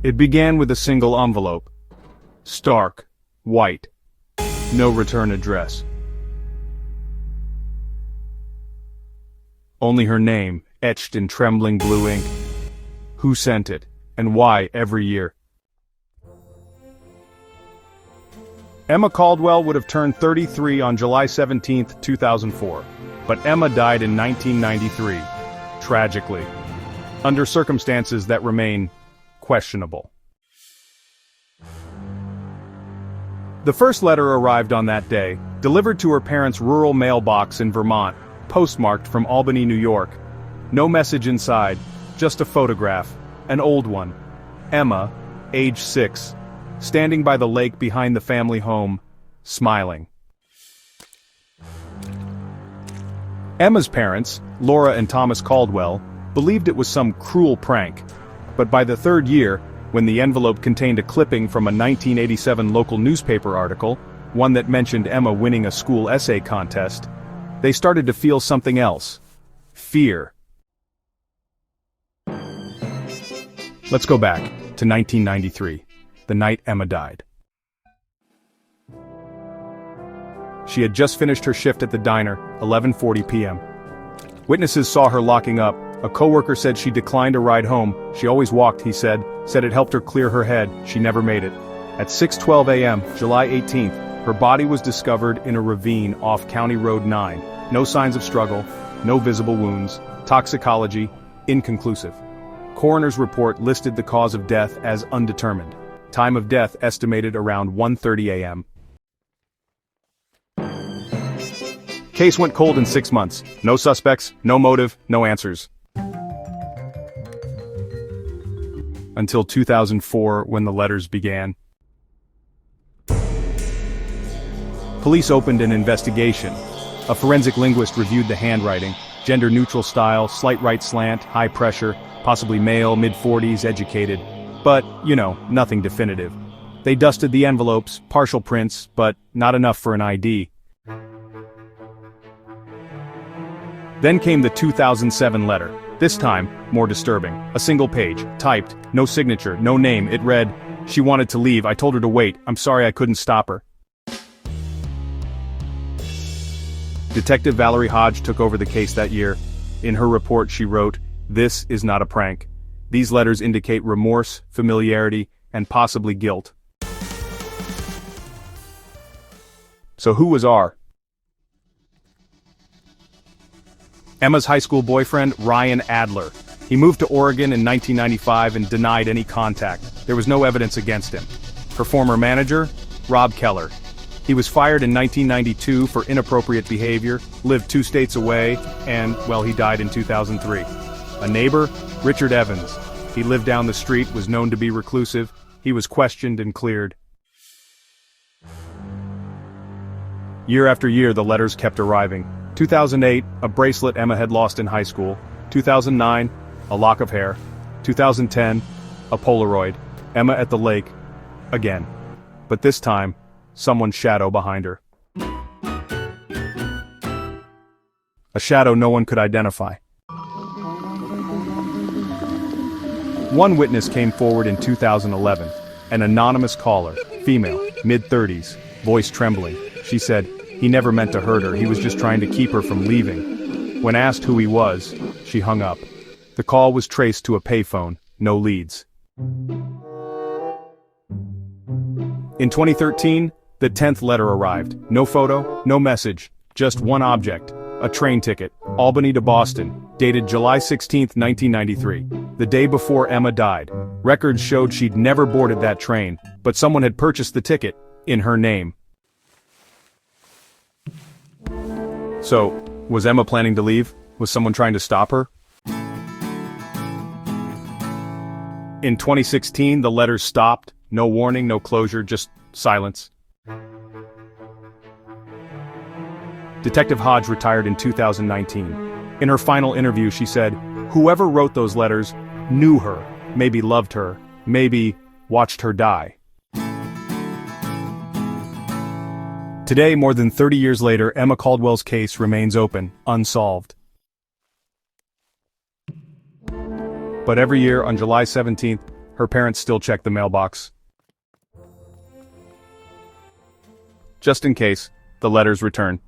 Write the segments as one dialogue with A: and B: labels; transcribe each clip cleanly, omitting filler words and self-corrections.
A: It began with a single envelope. Stark, white. No return address. Only her name, etched in trembling blue ink. Who sent it, and why every year? Emma Caldwell would have turned 33 on July 17, 2004, but Emma died in 1993, tragically, under circumstances that remain questionable. The first letter arrived on that day, delivered to her parents' rural mailbox in Vermont, postmarked from Albany, New York. No message inside, just a photograph, an old one. Emma, age 6, standing by the lake behind the family home, smiling. Emma's parents, Laura and Thomas Caldwell, believed it was some cruel prank, but by the third year, when the envelope contained a clipping from a 1987 local newspaper article, one that mentioned Emma winning a school essay contest, they started to feel something else. Fear. Let's go back to 1993, the night Emma died. She had just finished her shift at the diner, 11:40 p.m. Witnesses saw her locking up. A coworker said she declined a ride home. She always walked, he said it helped her clear her head. She never made it. At 6:12 a.m., July 18th, her body was discovered in a ravine off County Road 9. No signs of struggle, no visible wounds. Toxicology, inconclusive. Coroner's report listed the cause of death as undetermined. Time of death estimated around 1:30 a.m. Case went cold in 6 months. No suspects, no motive, no answers. Until 2004, when the letters began. Police opened an investigation. A forensic linguist reviewed the handwriting. Gender-neutral style, slight right slant, high pressure, possibly male, mid-40s, educated. But, nothing definitive. They dusted the envelopes, partial prints, but not enough for an ID. Then came the 2007 letter. This time, more disturbing. A single page, typed, no signature, no name. It read, "She wanted to leave, I told her to wait, I'm sorry I couldn't stop her." Detective Valerie Hodge took over the case that year. In her report she wrote, "This is not a prank. These letters indicate remorse, familiarity, and possibly guilt." So who was R? Emma's high school boyfriend, Ryan Adler. He moved to Oregon in 1995 and denied any contact. There was no evidence against him. Her former manager, Rob Keller. He was fired in 1992 for inappropriate behavior, lived 2 states away, and, he died in 2003. A neighbor, Richard Evans. He lived down the street, was known to be reclusive. He was questioned and cleared. Year after year, the letters kept arriving. 2008, a bracelet Emma had lost in high school. 2009, a lock of hair. 2010, a Polaroid. Emma at the lake. Again. But this time, someone's shadow behind her. A shadow no one could identify. One witness came forward in 2011. An anonymous caller, female, mid-30s, voice trembling. She said, "He never meant to hurt her, he was just trying to keep her from leaving." When asked who he was, she hung up. The call was traced to a payphone, no leads. In 2013, the 10th letter arrived. No photo, no message, just one object. A train ticket, Albany to Boston, dated July 16, 1993, the day before Emma died. Records showed she'd never boarded that train, but someone had purchased the ticket, in her name. So, was Emma planning to leave? Was someone trying to stop her? In 2016, the letters stopped. No warning, no closure, just silence. Detective Hodge retired in 2019. In her final interview, she said, "Whoever wrote those letters knew her, maybe loved her, maybe watched her die." Today, more than 30 years later, Emma Caldwell's case remains open, unsolved. But every year on July 17th, her parents still check the mailbox. Just in case, the letters return.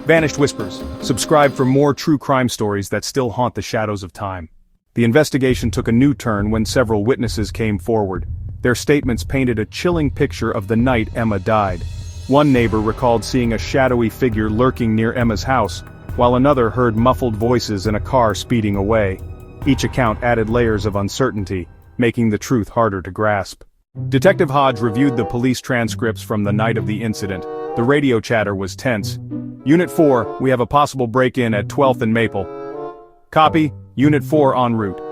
A: Vanished Whispers. Subscribe for more true crime stories that still haunt the shadows of time. The investigation took a new turn when several witnesses came forward. Their statements painted a chilling picture of the night Emma died. One neighbor recalled seeing a shadowy figure lurking near Emma's house, while another heard muffled voices in a car speeding away. Each account added layers of uncertainty, making the truth harder to grasp. Detective Hodge reviewed the police transcripts from the night of the incident. The radio chatter was tense. Unit 4, we have a possible break-in at 12th and Maple. Copy, Unit 4 en route.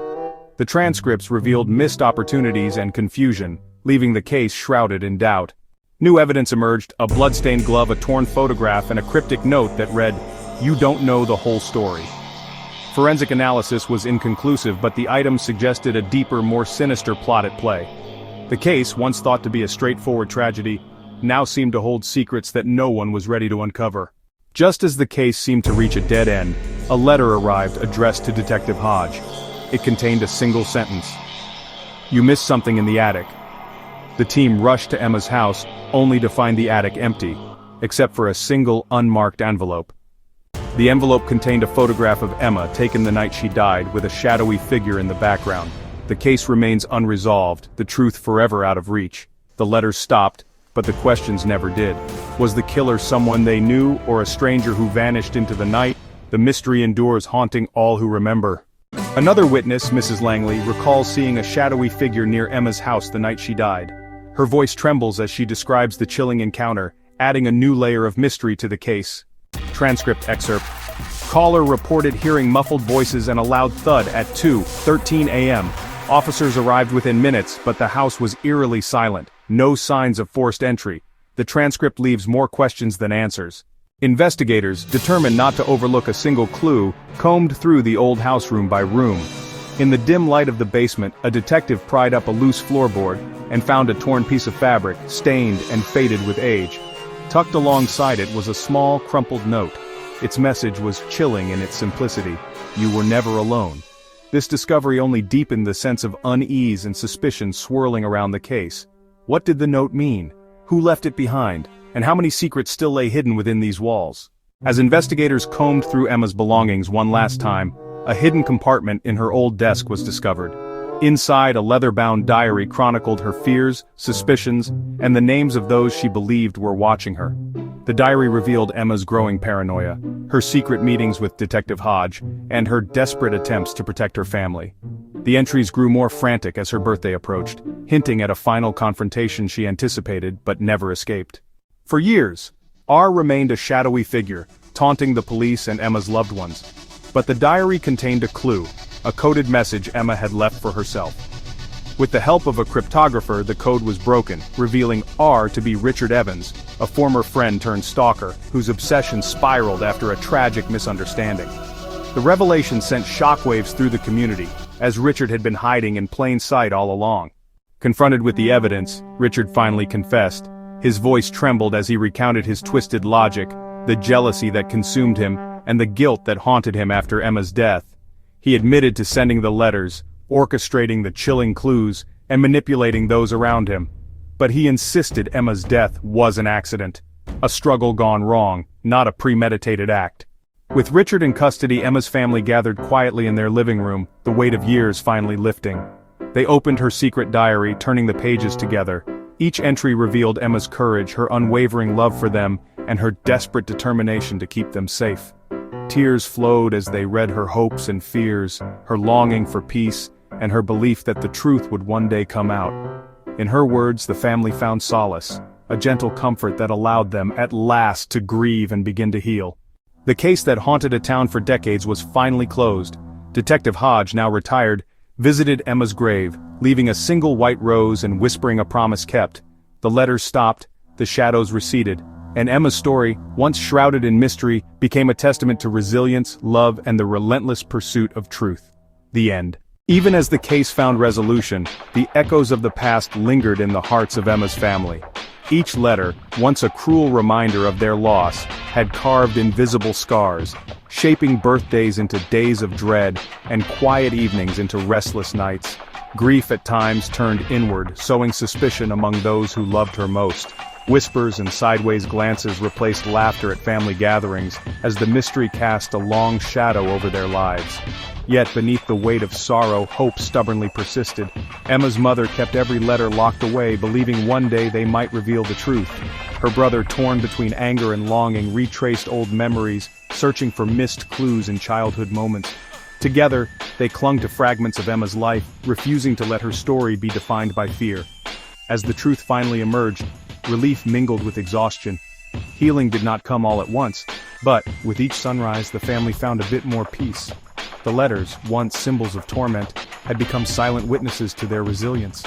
A: The transcripts revealed missed opportunities and confusion, leaving the case shrouded in doubt. New evidence emerged, a blood-stained glove, a torn photograph, and a cryptic note that read, "You don't know the whole story." Forensic analysis was inconclusive, but the items suggested a deeper, more sinister plot at play. The case, once thought to be a straightforward tragedy, now seemed to hold secrets that no one was ready to uncover. Just as the case seemed to reach a dead end, a letter arrived addressed to Detective Hodge. It contained a single sentence. "You missed something in the attic." The team rushed to Emma's house, only to find the attic empty, except for a single unmarked envelope. The envelope contained a photograph of Emma taken the night she died, with a shadowy figure in the background. The case remains unresolved, the truth forever out of reach. The letters stopped, but the questions never did. Was the killer someone they knew, or a stranger who vanished into the night? The mystery endures, haunting all who remember. Another witness, Mrs. Langley, recalls seeing a shadowy figure near Emma's house the night she died. Her voice trembles as she describes the chilling encounter, adding a new layer of mystery to the case. Transcript excerpt. Caller reported hearing muffled voices and a loud thud at 2:13 a.m. Officers arrived within minutes, but the house was eerily silent. No signs of forced entry. The transcript leaves more questions than answers. Investigators, determined not to overlook a single clue, combed through the old house room by room. In the dim light of the basement, a detective pried up a loose floorboard and found a torn piece of fabric, stained and faded with age. Tucked alongside it was a small, crumpled note. Its message was chilling in its simplicity. You were never alone. This discovery only deepened the sense of unease and suspicion swirling around the case. What did the note mean? Who left it behind? And how many secrets still lay hidden within these walls? As investigators combed through Emma's belongings one last time, a hidden compartment in her old desk was discovered. Inside, a leather-bound diary chronicled her fears, suspicions, and the names of those she believed were watching her. The diary revealed Emma's growing paranoia, her secret meetings with Detective Hodge, and her desperate attempts to protect her family. The entries grew more frantic as her birthday approached, hinting at a final confrontation she anticipated but never escaped. For years, R remained a shadowy figure, taunting the police and Emma's loved ones. But the diary contained a clue, a coded message Emma had left for herself. With the help of a cryptographer, the code was broken, revealing R to be Richard Evans, a former friend turned stalker, whose obsession spiraled after a tragic misunderstanding. The revelation sent shockwaves through the community, as Richard had been hiding in plain sight all along. Confronted with the evidence, Richard finally confessed. His voice trembled as he recounted his twisted logic, the jealousy that consumed him, and the guilt that haunted him after Emma's death. He admitted to sending the letters, orchestrating the chilling clues, and manipulating those around him. But he insisted Emma's death was an accident, a struggle gone wrong, not a premeditated act. With Richard in custody, Emma's family gathered quietly in their living room, the weight of years finally lifting. They opened her secret diary, turning the pages together. Each entry revealed Emma's courage, her unwavering love for them, and her desperate determination to keep them safe. Tears flowed as they read her hopes and fears, her longing for peace, and her belief that the truth would one day come out. In her words, the family found solace, a gentle comfort that allowed them, at last, to grieve and begin to heal. The case that haunted a town for decades was finally closed. Detective Hodge, now retired, visited Emma's grave, leaving a single white rose and whispering a promise kept. The letters stopped, the shadows receded, and Emma's story, once shrouded in mystery, became a testament to resilience, love, and the relentless pursuit of truth. The end. Even as the case found resolution, the echoes of the past lingered in the hearts of Emma's family. Each letter, once a cruel reminder of their loss, had carved invisible scars, shaping birthdays into days of dread, and quiet evenings into restless nights. Grief at times turned inward, sowing suspicion among those who loved her most. Whispers and sideways glances replaced laughter at family gatherings, as the mystery cast a long shadow over their lives. Yet beneath the weight of sorrow, hope stubbornly persisted. Emma's mother kept every letter locked away, believing one day they might reveal the truth. Her brother, torn between anger and longing, retraced old memories, searching for missed clues in childhood moments. Together, they clung to fragments of Emma's life, refusing to let her story be defined by fear. As the truth finally emerged, relief mingled with exhaustion. Healing did not come all at once, but, with each sunrise, the family found a bit more peace. The letters, once symbols of torment, had become silent witnesses to their resilience.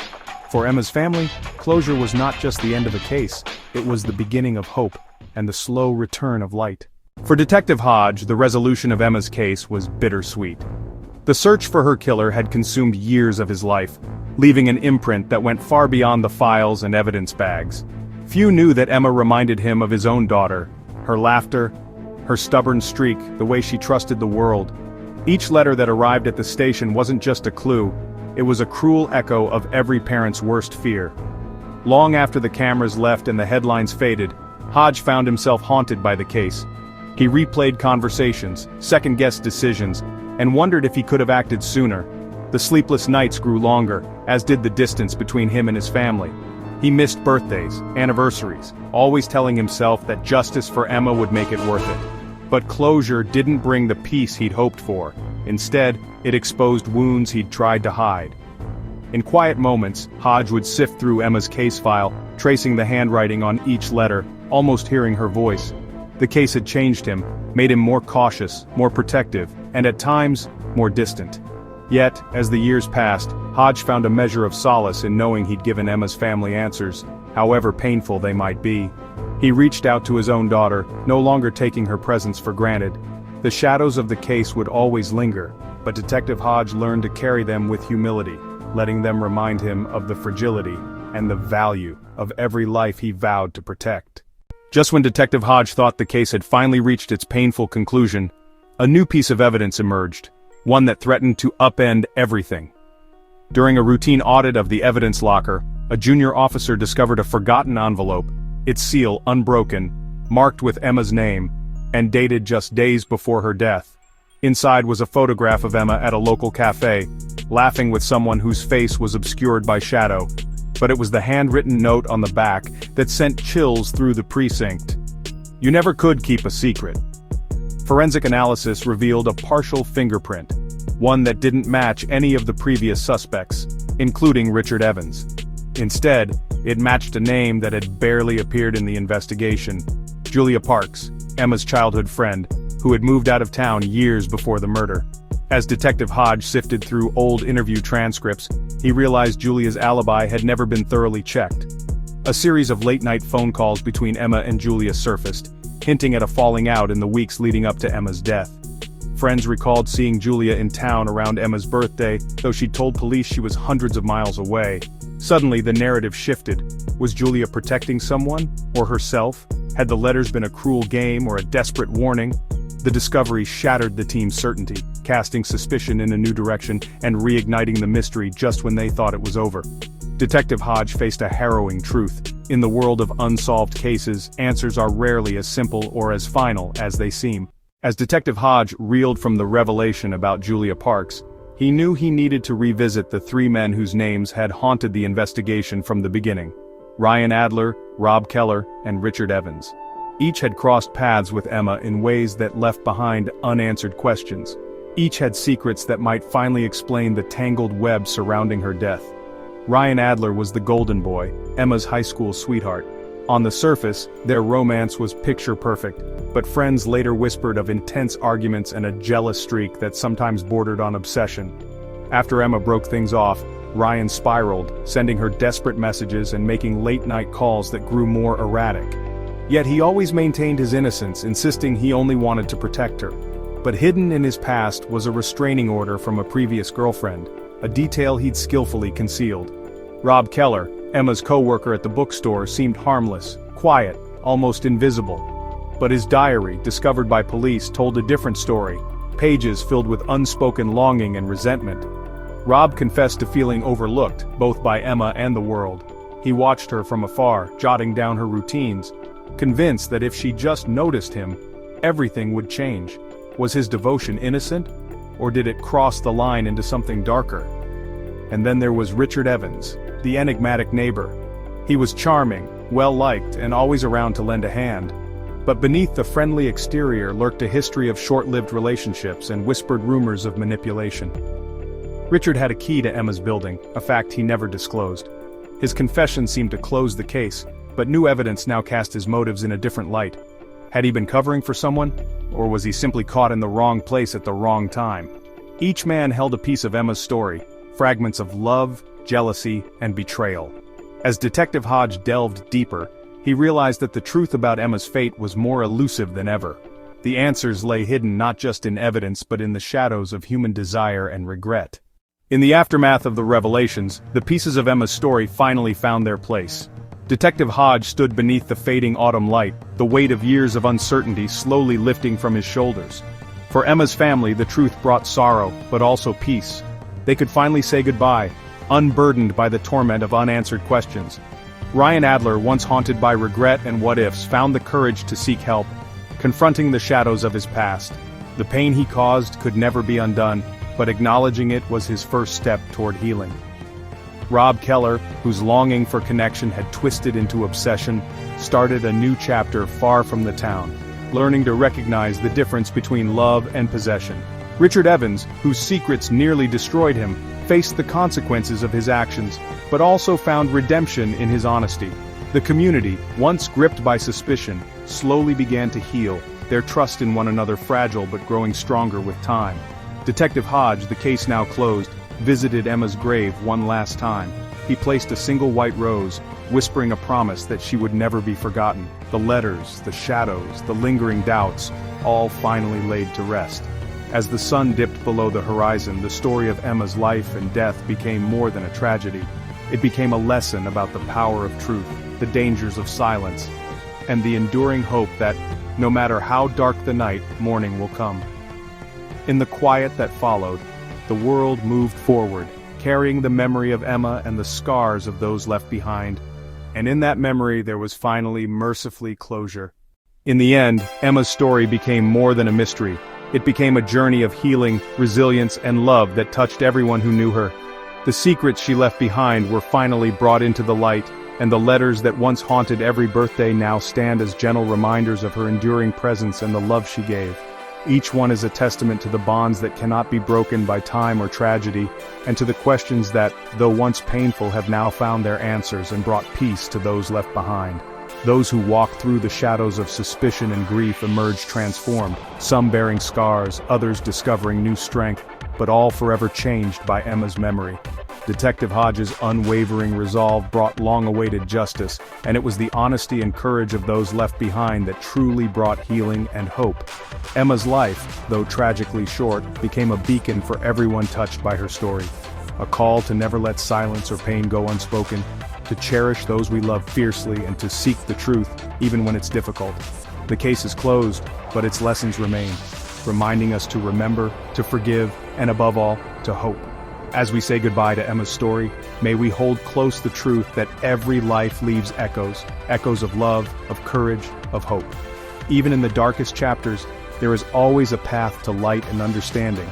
A: For Emma's family, closure was not just the end of a case, it was the beginning of hope, and the slow return of light. For Detective Hodge, the resolution of Emma's case was bittersweet. The search for her killer had consumed years of his life, leaving an imprint that went far beyond the files and evidence bags. Few knew that Emma reminded him of his own daughter, her laughter, her stubborn streak, the way she trusted the world. Each letter that arrived at the station wasn't just a clue, it was a cruel echo of every parent's worst fear. Long after the cameras left and the headlines faded, Hodge found himself haunted by the case. He replayed conversations, second-guessed decisions, and wondered if he could have acted sooner. The sleepless nights grew longer, as did the distance between him and his family. He missed birthdays, anniversaries, always telling himself that justice for Emma would make it worth it. But closure didn't bring the peace he'd hoped for. Instead, it exposed wounds he'd tried to hide. In quiet moments, Hodge would sift through Emma's case file, tracing the handwriting on each letter, almost hearing her voice. The case had changed him, made him more cautious, more protective, and at times, more distant. Yet, as the years passed, Hodge found a measure of solace in knowing he'd given Emma's family answers, however painful they might be. He reached out to his own daughter, no longer taking her presence for granted. The shadows of the case would always linger, but Detective Hodge learned to carry them with humility, letting them remind him of the fragility and the value of every life he vowed to protect. Just when Detective Hodge thought the case had finally reached its painful conclusion, a new piece of evidence emerged, one that threatened to upend everything. During a routine audit of the evidence locker, a junior officer discovered a forgotten envelope, its seal unbroken, marked with Emma's name, and dated just days before her death. Inside was a photograph of Emma at a local cafe, laughing with someone whose face was obscured by shadow. But it was the handwritten note on the back that sent chills through the precinct. You never could keep a secret. Forensic analysis revealed a partial fingerprint, one that didn't match any of the previous suspects, including Richard Evans. Instead, it matched a name that had barely appeared in the investigation: Julia Parks, Emma's childhood friend, who had moved out of town years before the murder. As Detective Hodge sifted through old interview transcripts, he realized Julia's alibi had never been thoroughly checked. A series of late-night phone calls between Emma and Julia surfaced, hinting at a falling out in the weeks leading up to Emma's death. Friends recalled seeing Julia in town around Emma's birthday, though she told police she was hundreds of miles away. Suddenly, the narrative shifted. Was Julia protecting someone, or herself? Had the letters been a cruel game or a desperate warning? The discovery shattered the team's certainty, casting suspicion in a new direction and reigniting the mystery just when they thought it was over. Detective Hodge faced a harrowing truth. In the world of unsolved cases, answers are rarely as simple or as final as they seem. As Detective Hodge reeled from the revelation about Julia Parks, he knew he needed to revisit the three men whose names had haunted the investigation from the beginning: Ryan Adler, Rob Keller, and Richard Evans. Each had crossed paths with Emma in ways that left behind unanswered questions. Each had secrets that might finally explain the tangled web surrounding her death. Ryan Adler was the golden boy, Emma's high school sweetheart. On the surface, their romance was picture perfect, but friends later whispered of intense arguments and a jealous streak that sometimes bordered on obsession. After Emma broke things off, Ryan spiraled, sending her desperate messages and making late-night calls that grew more erratic. Yet he always maintained his innocence, insisting he only wanted to protect her. But hidden in his past was a restraining order from a previous girlfriend, a detail he'd skillfully concealed. Rob Keller, Emma's co-worker at the bookstore, seemed harmless, quiet, almost invisible. But his diary, discovered by police, told a different story, pages filled with unspoken longing and resentment. Rob confessed to feeling overlooked, both by Emma and the world. He watched her from afar, jotting down her routines, convinced that if she just noticed him, everything would change. Was his devotion innocent? Or did it cross the line into something darker? And then there was Richard Evans, the enigmatic neighbor. He was charming, well-liked, and always around to lend a hand. But beneath the friendly exterior lurked a history of short-lived relationships and whispered rumors of manipulation. Richard had a key to Emma's building, a fact he never disclosed. His confession seemed to close the case, but new evidence now cast his motives in a different light. Had he been covering for someone? Or was he simply caught in the wrong place at the wrong time? Each man held a piece of Emma's story, fragments of love, jealousy, and betrayal. As Detective Hodge delved deeper, he realized that the truth about Emma's fate was more elusive than ever. The answers lay hidden not just in evidence but in the shadows of human desire and regret. In the aftermath of the revelations, the pieces of Emma's story finally found their place. Detective Hodge stood beneath the fading autumn light, the weight of years of uncertainty slowly lifting from his shoulders. For Emma's family, the truth brought sorrow, but also peace. They could finally say goodbye, unburdened by the torment of unanswered questions. Ryan Adler, once haunted by regret and what-ifs, found the courage to seek help, confronting the shadows of his past. The pain he caused could never be undone, but acknowledging it was his first step toward healing. Rob Keller, whose longing for connection had twisted into obsession, started a new chapter far from the town, learning to recognize the difference between love and possession. Richard Evans, whose secrets nearly destroyed him, faced the consequences of his actions, but also found redemption in his honesty. The community, once gripped by suspicion, slowly began to heal, their trust in one another fragile but growing stronger with time. Detective Hodge, the case now closed, visited Emma's grave one last time. He placed a single white rose, whispering a promise that she would never be forgotten. The letters, the shadows, the lingering doubts, all finally laid to rest. As the sun dipped below the horizon, the story of Emma's life and death became more than a tragedy. It became a lesson about the power of truth, the dangers of silence, and the enduring hope that, no matter how dark the night, morning will come. In the quiet that followed, the world moved forward, carrying the memory of Emma and the scars of those left behind. And in that memory there was finally mercifully closure. In the end, Emma's story became more than a mystery. It became a journey of healing, resilience, and love that touched everyone who knew her. The secrets she left behind were finally brought into the light, and the letters that once haunted every birthday now stand as gentle reminders of her enduring presence and the love she gave. Each one is a testament to the bonds that cannot be broken by time or tragedy, and to the questions that, though once painful, have now found their answers and brought peace to those left behind. Those who walked through the shadows of suspicion and grief emerged transformed, some bearing scars, others discovering new strength, but all forever changed by Emma's memory. Detective Hodge's unwavering resolve brought long-awaited justice, and it was the honesty and courage of those left behind that truly brought healing and hope. Emma's life, though tragically short, became a beacon for everyone touched by her story. A call to never let silence or pain go unspoken, to cherish those we love fiercely and to seek the truth, even when it's difficult. The case is closed, but its lessons remain, reminding us to remember, to forgive, and above all, to hope. As we say goodbye to Emma's story, may we hold close the truth that every life leaves echoes, echoes of love, of courage, of hope. Even in the darkest chapters, there is always a path to light and understanding.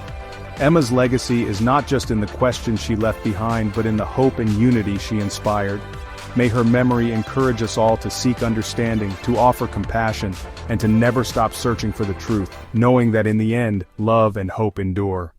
A: Emma's legacy is not just in the questions she left behind, but in the hope and unity she inspired. May her memory encourage us all to seek understanding, to offer compassion, and to never stop searching for the truth, knowing that in the end, love and hope endure.